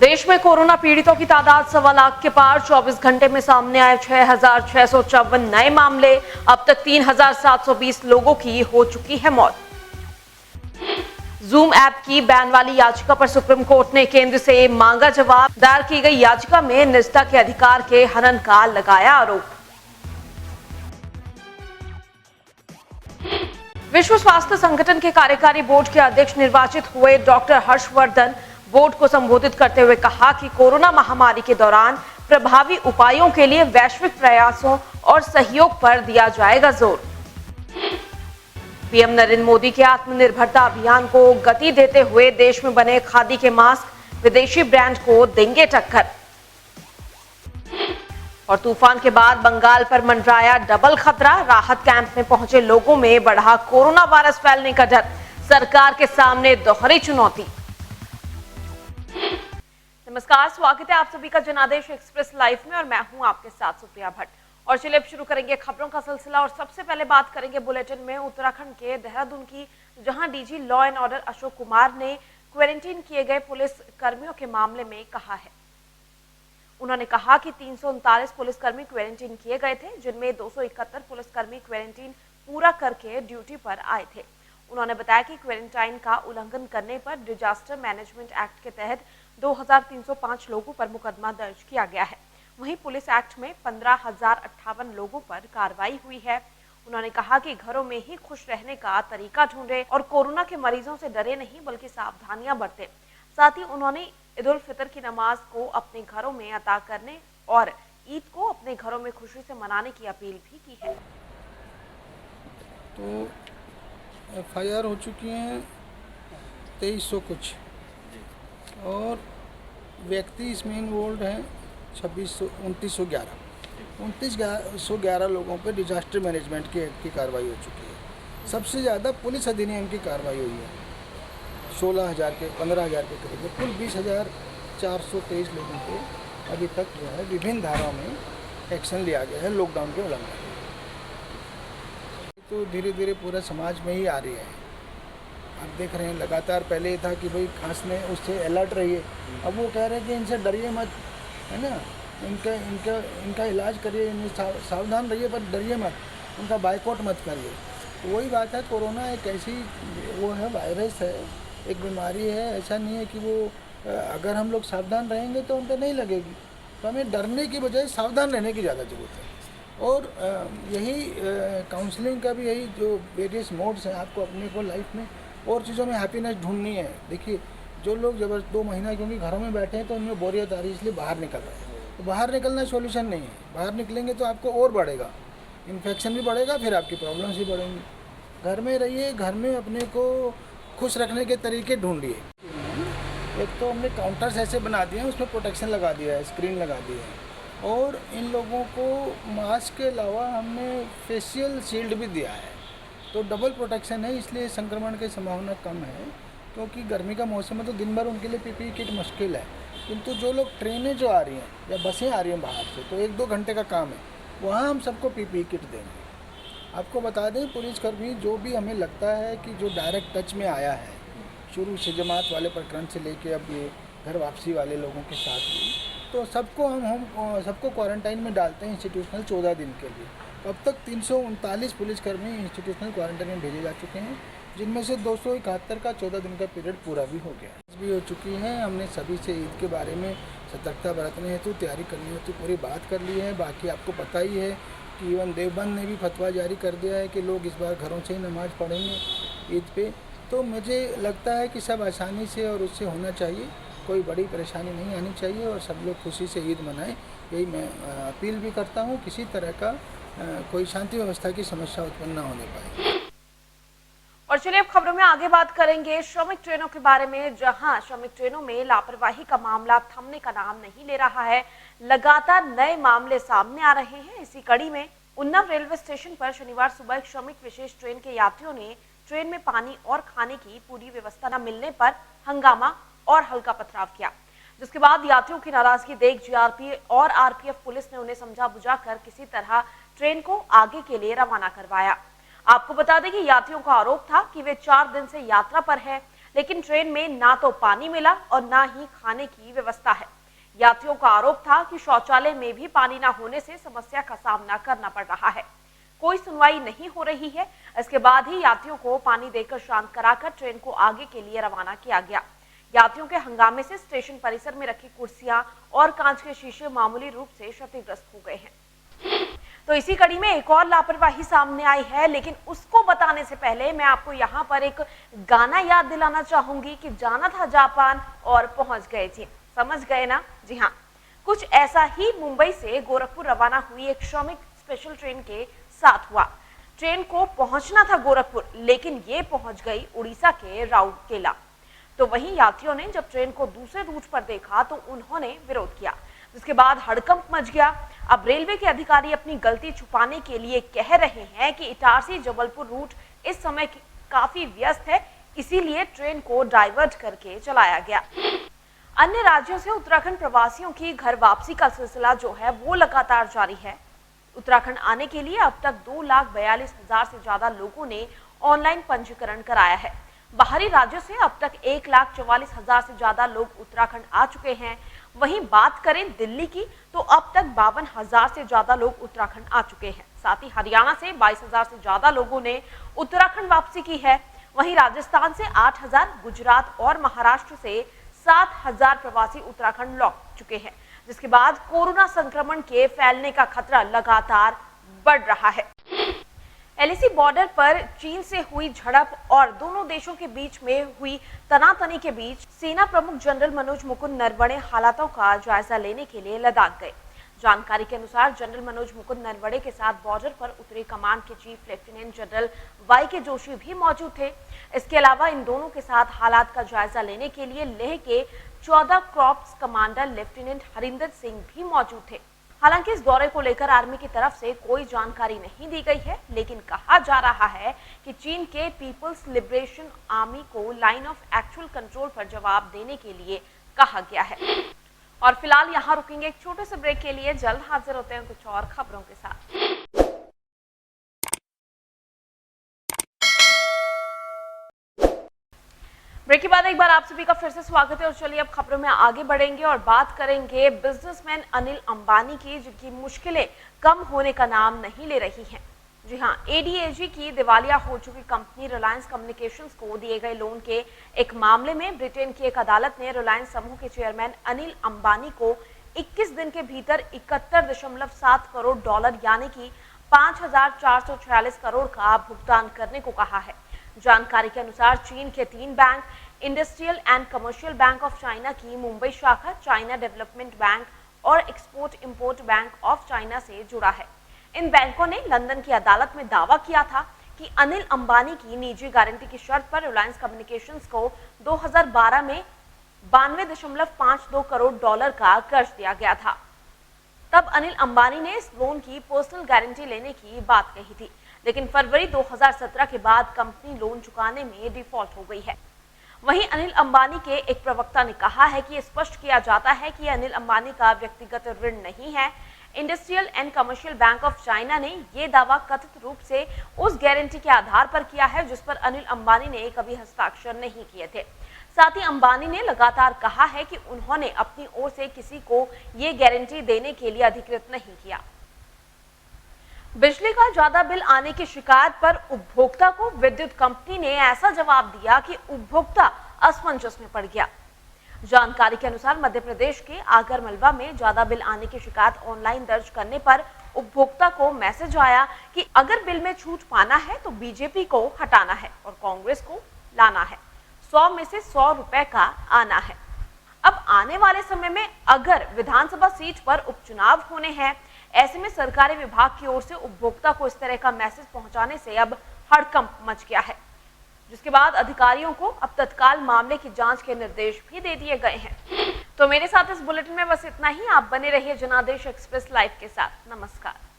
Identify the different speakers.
Speaker 1: देश में कोरोना पीड़ितों की तादाद 1.25 लाख के पार। 24 घंटे में सामने आए 6,654 नए मामले। अब तक 3,720 लोगों की हो चुकी है मौत। जूम ऐप की बैन वाली याचिका पर सुप्रीम कोर्ट ने केंद्र से मांगा जवाब। दायर की गई याचिका में निजता के अधिकार के हनन का लगाया आरोप। विश्व स्वास्थ्य संगठन के कार्यकारी बोर्ड के अध्यक्ष निर्वाचित हुए डॉक्टर हर्षवर्धन बोर्ड को संबोधित करते हुए कहा कि कोरोना महामारी के दौरान प्रभावी उपायों के लिए वैश्विक प्रयासों और सहयोग पर दिया जाएगा जोर। पीएम नरेंद्र मोदी के आत्मनिर्भरता अभियान को गति देते हुए देश में बने खादी के मास्क विदेशी ब्रांड को देंगे टक्कर। और तूफान के बाद बंगाल पर मंडराया डबल खतरा। राहत कैंप में पहुंचे लोगों में बढ़ा कोरोना वायरस फैलने का डर। सरकार के सामने दोहरी चुनौती। नमस्कार, स्वागत है आप सभी का जनादेश एक्सप्रेस लाइव में और मैं हूं आपके साथ सुप्रिया भट्ट। और चलिए अब शुरू करेंगे खबरों का सिलसिला। और सबसे पहले बात करेंगे बुलेटिन में उत्तराखंड के देहरादून की, जहां DG law and order Ashok Kumar ने क्वारंटीन किए गए पुलिस कर्मियों के मामले में कहा है। उन्होंने कहा कि 339 पुलिसकर्मी क्वारंटीन किए गए थे, जिनमें 271 पुलिसकर्मी क्वारंटीन पूरा करके ड्यूटी पर आए थे। उन्होंने बताया कि क्वारंटाइन का उल्लंघन करने पर डिजास्टर मैनेजमेंट एक्ट के तहत 2305 लोगों पर मुकदमा दर्ज किया गया है। वहीं पुलिस एक्ट में 15,058 लोगों पर कार्रवाई हुई है। उन्होंने कहा कि घरों में ही खुश रहने का तरीका ढूंढे और कोरोना के मरीजों से डरे नहीं बल्कि सावधानियां बरतें। साथ ही उन्होंने ईद उल फितर की नमाज को अपने घरों में अता करने और ईद को अपने घरों में खुशी से मनाने की अपील भी की है।
Speaker 2: तो FIR हो चुकी हैं 2300 कुछ, और व्यक्ति इसमें इन्वॉल्व हैं 2911 लोगों पे डिजास्टर मैनेजमेंट के एक्ट की कार्रवाई हो चुकी है। सबसे ज़्यादा पुलिस अधिनियम की कार्रवाई हुई है 16,000 के 15,000 के करीब। कुल 20,423 लोगों को अभी तक जो है विभिन्न धाराओं में एक्शन लिया गया है लॉकडाउन के उल्लंघन। तो धीरे धीरे पूरा समाज में ही आ रही है। आप देख रहे हैं लगातार पहले ये था कि भाई खांसने उससे अलर्ट रहिए, अब वो कह रहे हैं कि इनसे डरिए मत, है ना, इनका इलाज करिए, इनमें सावधान रहिए पर डरिए मत, उनका बायकॉट मत करिए। तो वही बात है, कोरोना एक ऐसी वो है, वायरस है, एक बीमारी है। ऐसा नहीं है कि वो अगर हम लोग सावधान रहेंगे तो उन पर नहीं लगेगी। तो हमें डरने की बजाय सावधान रहने की ज़्यादा ज़रूरत है। और यही काउंसलिंग का भी यही जो वेरियस मोड्स हैं, आपको अपने को लाइफ में और चीज़ों में हैप्पीनेस ढूंढनी है। देखिए, जो लोग जब 2 महीना क्योंकि घरों में बैठे हैं तो उनमें बोरियत आ रही है, इसलिए बाहर निकल रहे हैं। तो बाहर निकलना सॉल्यूशन नहीं है। बाहर निकलेंगे तो आपको और बढ़ेगा, इन्फेक्शन भी बढ़ेगा, फिर आपकी प्रॉब्लम्स भी बढ़ेंगी। घर में रहिए, घर में अपने को खुश रखने के तरीके ढूंढिए। एक तो हमने काउंटर्स ऐसे बना दिए हैं, उसमें प्रोटेक्शन लगा दिया है, स्क्रीन लगा दी है, और इन लोगों को मास्क के अलावा हमने फेशियल शील्ड भी दिया है। तो डबल प्रोटेक्शन है, इसलिए संक्रमण की संभावना कम है। क्योंकि गर्मी का मौसम है तो दिन भर उनके लिए PPE किट मुश्किल है। किंतु जो लोग ट्रेनें जो आ रही हैं या बसें आ रही हैं बाहर से, तो 1-2 घंटे का काम है, वहाँ हम सबको PPE किट देंगे। आपको बता दें, पुलिसकर्मी जो भी हमें लगता है कि जो डायरेक्ट टच में आया है शुरू से जमात वाले प्रकरण से लेके अब ये घर वापसी वाले लोगों के साथ भी, तो सबको हम सबको क्वारंटाइन में डालते हैं इंस्टीट्यूशनल 14 दिन के लिए। तो अब तक 339 पुलिसकर्मी इंस्टीट्यूशनल क्वारंटाइन में भेजे जा चुके हैं, जिनमें से 271 का 14 दिन का पीरियड पूरा भी हो गया भी हो चुकी है। हमने सभी से ईद के बारे में सतर्कता बरतने हेतु, तैयारी करनी हेतु पूरी बात कर ली है। बाकी आपको पता ही है कि इवन देवबंद ने भी फतवा जारी कर दिया है कि लोग इस बार घरों से ही नमाज़ पढ़ेंगे ईद पे। तो मुझे लगता है कि सब आसानी से और उससे होना चाहिए, कोई बड़ी परेशानी नहीं आनी चाहिए और सब लोग खुशी से ईद मनाएं। यही मैं अपील भी करता हूं, किसी तरह का कोई शांति व्यवस्था की समस्या उत्पन्न न होने पाए।
Speaker 1: और चलिए अब खबरों में आगे बात करेंगे श्रमिक ट्रेनों के बारे में, जहां श्रमिक ट्रेनों में लापरवाही का मामला थमने का नाम नहीं ले रहा है। लगातार नए मामले सामने आ रहे हैं। इसी कड़ी में उन्नाव रेलवे स्टेशन पर शनिवार सुबह एक श्रमिक विशेष ट्रेन के यात्रियों ने ट्रेन में पानी और खाने की पूरी व्यवस्था न मिलने पर हंगामा और हल्का पथराव किया, जिसके बाद यात्रियों की नाराजगी देख GRP और RPF पुलिस ने उन्हें समझा बुझाकर किसी तरह ट्रेन को आगे के लिए रवाना करवाया। आपको बता दें कि यात्रियों का आरोप था कि वे 4 दिन से यात्रा पर है, लेकिन ट्रेन में ना तो पानी मिला और ना ही खाने की व्यवस्था है। यात्रियों का आरोप था कि शौचालय में भी पानी न होने से समस्या का सामना करना पड़ रहा है। कोई सुनवाई नहीं हो रही है। इसके बाद ही यात्रियों को पानी देकर शांत कराकर ट्रेन को आगे के लिए रवाना किया गया। यात्रियों के हंगामे से स्टेशन परिसर में रखी कुर्सियां और कांच के शीशे मामूली रूप से क्षतिग्रस्त हो गए हैं। तो इसी कड़ी में एक और लापरवाही सामने आई है, लेकिन उसको बताने से पहले मैं आपको यहाँ पर एक गाना याद दिलाना चाहूंगी कि जाना था जापान और पहुंच गए चीन। समझ गए ना? जी हाँ, कुछ ऐसा ही मुंबई से गोरखपुर रवाना हुई एक श्रमिक स्पेशल ट्रेन के साथ हुआ। ट्रेन को पहुंचना था गोरखपुर, लेकिन ये पहुंच गई उड़ीसा के राउरकेला। तो वहीं यात्रियों ने जब ट्रेन को दूसरे रूट पर देखा तो उन्होंने विरोध किया, जिसके बाद हड़कंप मच गया। अब रेलवे के अधिकारी अपनी गलती छुपाने के लिए कह रहे हैं कि इटारसी जबलपुर रूट इस समय काफी व्यस्त है, इसीलिए ट्रेन को डाइवर्ट करके चलाया गया। अन्य राज्यों से उत्तराखंड प्रवासियों की घर वापसी का सिलसिला जो है वो लगातार जारी है। उत्तराखंड आने के लिए अब तक 2,42,000 से ज्यादा लोगों ने ऑनलाइन पंजीकरण कराया है। बाहरी राज्यों से अब तक 1,44,000 से ज्यादा लोग उत्तराखंड आ चुके हैं। वहीं बात करें दिल्ली की तो अब तक 52,000 से ज्यादा लोग उत्तराखंड आ चुके हैं। साथ ही हरियाणा से 22,000 से ज्यादा लोगों ने उत्तराखंड वापसी की है। वहीं राजस्थान से 8,000, गुजरात और महाराष्ट्र से 7,000 प्रवासी उत्तराखंड लौट चुके हैं, जिसके बाद कोरोना संक्रमण के फैलने का खतरा लगातार बढ़ रहा है। एलएसी बॉर्डर पर चीन से हुई झड़प और दोनों देशों के बीच में हुई तनातनी के बीच सेना प्रमुख जनरल मनोज मुकुंद नरवणे हालातों का जायजा लेने के लिए लद्दाख गए। जानकारी के अनुसार जनरल मनोज मुकुंद नरवणे के साथ बॉर्डर पर उतरे कमांड के चीफ लेफ्टिनेंट जनरल वाई.के. जोशी भी मौजूद थे। इसके अलावा इन दोनों के साथ हालात का जायजा लेने के लिए लेह के 14 corps commander lieutenant Harinder Singh भी मौजूद थे। हालांकि इस दौरे को लेकर आर्मी की तरफ से कोई जानकारी नहीं दी गई है, लेकिन कहा जा रहा है कि चीन के पीपल्स लिबरेशन आर्मी को लाइन ऑफ एक्चुअल कंट्रोल पर जवाब देने के लिए कहा गया है। और फिलहाल यहाँ रुकेंगे एक छोटे से ब्रेक के लिए। जल्द हाजिर होते हैं कुछ और खबरों के साथ। ब्रेक के बाद एक बार आप सभी का फिर से स्वागत है और चलिए अब खबरों में आगे बढ़ेंगे और बात करेंगे बिजनेसमैन अनिल अंबानी की, जिनकी मुश्किलें कम होने का नाम नहीं ले रही हैं। जी हां, एडीएजी की दिवालिया हो चुकी कंपनी रिलायंस कम्युनिकेशंस को दिए गए लोन के एक मामले में ब्रिटेन की एक अदालत ने रिलायंस समूह के चेयरमैन अनिल अंबानी को 21 दिन के भीतर 71.7 करोड़ डॉलर यानी कि 5,446 करोड़ का भुगतान करने को कहा है। जानकारी के अनुसार चीन के 3 bank, industrial and commercial bank of China की मुंबई शाखा, चाइना डेवलपमेंट बैंक और export import bank of China से जुड़ा है। इन बैंकों ने लंदन की अदालत में दावा किया था कि अनिल अंबानी की निजी गारंटी की शर्त पर रिलायंस कम्युनिकेशंस को 2012 में 92.52 करोड़ डॉलर का कर्ज दिया गया था। तब अनिल अंबानी ने इस लोन की पर्सनल गारंटी लेने की बात कही थी, लेकिन फरवरी 2017 के बाद कंपनी लोन चुकाने में डिफॉल्ट हो गई है। वहीं अनिल अंबानी के एक प्रवक्ता ने कहा है कि स्पष्ट किया जाता है कि अनिल अंबानी का व्यक्तिगत ऋण नहीं है। Industrial and commercial bank of China ने यह दावा कथित रूप से उस गारंटी के आधार पर किया है जिस पर अनिल अंबानी ने कभी हस्ताक्षर नहीं किए थे। साथ ही अंबानी ने लगातार कहा है कि उन्होंने अपनी ओर से किसी को ये गारंटी देने के लिए अधिकृत नहीं किया। बिजली का ज्यादा बिल आने की शिकायत पर उपभोक्ता को विद्युत कंपनी ने ऐसा जवाब दिया कि उपभोक्ता असमंजस में पड़ गया। जानकारी के अनुसार मध्य प्रदेश के आगर मालवा में ज्यादा बिल आने की शिकायत ऑनलाइन दर्ज करने पर उपभोक्ता को मैसेज आया कि अगर बिल में छूट पाना है तो बीजेपी को हटाना है और कांग्रेस को लाना है। 100 में से 100 रुपए का आना है। अब आने वाले समय में अगर विधानसभा सीट पर उपचुनाव होने हैं, ऐसे में सरकारी विभाग की ओर से उपभोक्ता को इस तरह का मैसेज पहुंचाने से अब हड़कंप मच गया है, जिसके बाद अधिकारियों को अब तत्काल मामले की जांच के निर्देश भी दे दिए गए हैं। तो मेरे साथ इस बुलेटिन में बस इतना ही। आप बने रहिए जनादेश एक्सप्रेस लाइव के साथ। नमस्कार।